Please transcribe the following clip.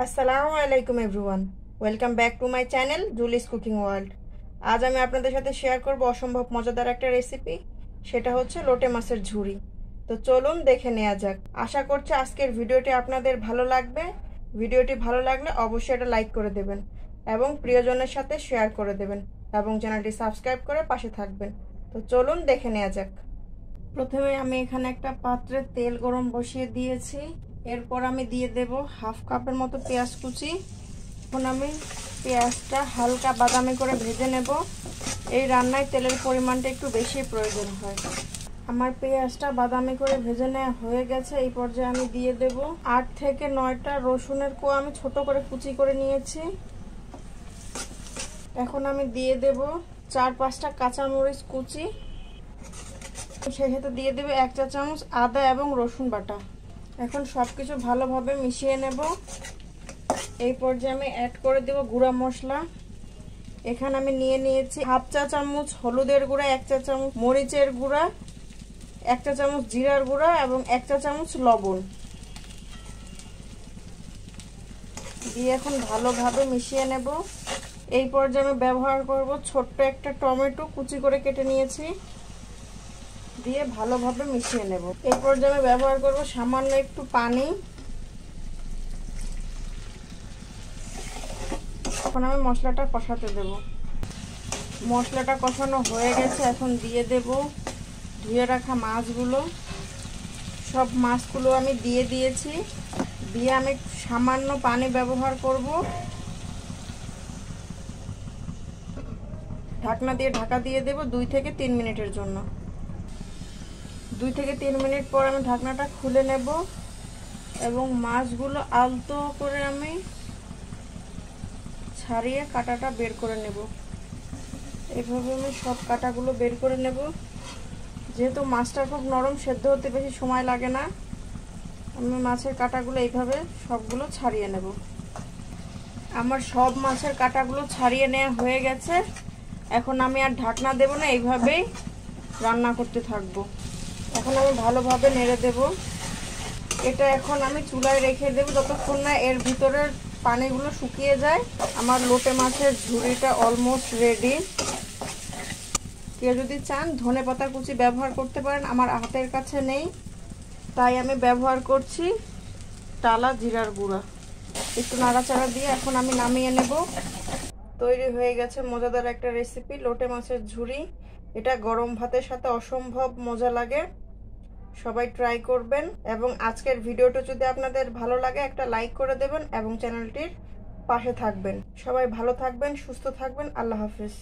আসসালামু আলাইকুম everyone, welcome back to my channel Julie's cooking world. আজ আমি আপনাদের সাথে শেয়ার করব অসম্ভব মজাদার একটা রেসিপি। সেটা হচ্ছে লোটে মাছের ঝুরি। তো চলুন দেখে নেওয়া যাক। আশা করছি আজকের ভিডিওটি আপনাদের ভালো লাগবে। ভিডিওটি ভালো লাগলে অবশ্যই এটা লাইক করে দেবেন এবং প্রিয়জনের সাথে শেয়ার করে দেবেন এবং চ্যানেলটি সাবস্ক্রাইব করে পাশে থাকবেন। তো চলুন দেখে নেওয়া যাক। প্রথমে আমি এখানে একটা পাত্রে তেল গরম বসিয়ে দিয়েছি। এরপর আমি দিয়ে দেব হাফ কাপের মতো পেঁয়াজ কুচি। এখন আমি পেঁয়াজটা হালকা বাদামি করে ভেজে নেব। এই রান্নায় তেলের পরিমাণটা একটু বেশি প্রয়োজন হয়। আমার পেঁয়াজটা বাদামি করে ভেজে নেওয়া হয়ে গেছে। এই পর্যায়ে আমি দিয়ে দেব 8 থেকে 9টা রসুনের কোয়া আমি ছোট করে কুচি করে নিয়েছি। এখন আমি দিয়ে দেব 4-5টা কাঁচামরিচ কুচি। সেই সাথে দিয়ে দেব 1 চা চামচ আদা এবং রসুন বাটা। এখন সবকিছু ভালোভাবে মিশিয়ে নেব। এই পর্যায়ে আমি অ্যাড করে দেব গুঁড়া মশলা। এখানে আমি নিয়ে নিয়েছি হাফ চা চামচ হলুদের গুঁড়া, 1 চা চামচ মরিচের গুঁড়া, 1 চা চামচ জিরার গুঁড়া এবং 1 চা চামচ লবণ দিয়ে এখন ভালোভাবে মিশিয়ে নেব। এই পর্যায়ে আমি ব্যবহার করব ছোট্ট একটা টমেটো কুচি করে কেটে নিয়েছি, দিয়ে ভালোভাবে মিশিয়ে নেব। এই পর্যায়ে আমি ব্যবহার করব সামান্য একটু পানি। এখন আমি মশলাটা কষাতে দেব। মশলাটা কষানো হয়ে গেছে। এখন দিয়ে দেব ধুয়ে রাখা মাছগুলো। সব মাছগুলো আমি দিয়ে দিয়েছি। দিয়ে আমি সামান্য পানি ব্যবহার করব। ঢাকনা দিয়ে ঢাকা দিয়ে দেব 2 থেকে 3 মিনিটের জন্য। 2 থেকে 3 মিনিট পর আমি ঢাকনাটা খুলে নেব এবং মাছগুলো আলতো করে আমি ছাড়িয়ে কাঁটাটা বের করে নেব। এইভাবে আমি সব কাঁটাগুলো বের করে নেব। যেহেতু মাছটা খুব নরম, সেদ্ধ হতে বেশি সময় লাগে না। আমি মাছের কাঁটাগুলো এইভাবে সবগুলো ছাড়িয়ে নেব। আমার সব মাছের কাঁটাগুলো ছাড়িয়ে নেওয়া হয়ে গেছে। এখন আমি আর ঢাকনা দেব না, এইভাবেই রান্না করতে থাকবো। এখন আমি ভালোভাবে নেড়ে দেব। এটা এখন আমি চুলায় রেখে দেব যতক্ষণ না এর ভিতরের পানিগুলো শুকিয়ে যায়। আমার লোটে মাছের ঝুরিটা অলমোস্ট রেডি। কেউ যদি চান ধনেপাতা কুচি ব্যবহার করতে পারেন, আমার হাতের কাছে নেই, তাই আমি ব্যবহার করছি টালা জিরার গুঁড়া। একটু নাড়াচাড়া দিয়ে এখন আমি নামিয়ে নেব। তৈরি হয়ে গেছে মজাদার একটা রেসিপি, লোটে মাছের ঝুরি। এটা গরম ভাতের সাথে অসম্ভব মজা লাগে। সবাই ট্রাই করবেন এবং আজকের ভিডিওটা যদি আপনাদের ভালো লাগে একটা লাইক করে দেবেন এবং চ্যানেলটির পাশে থাকবেন। সবাই ভালো থাকবেন, সুস্থ থাকবেন। আল্লাহ হাফেজ।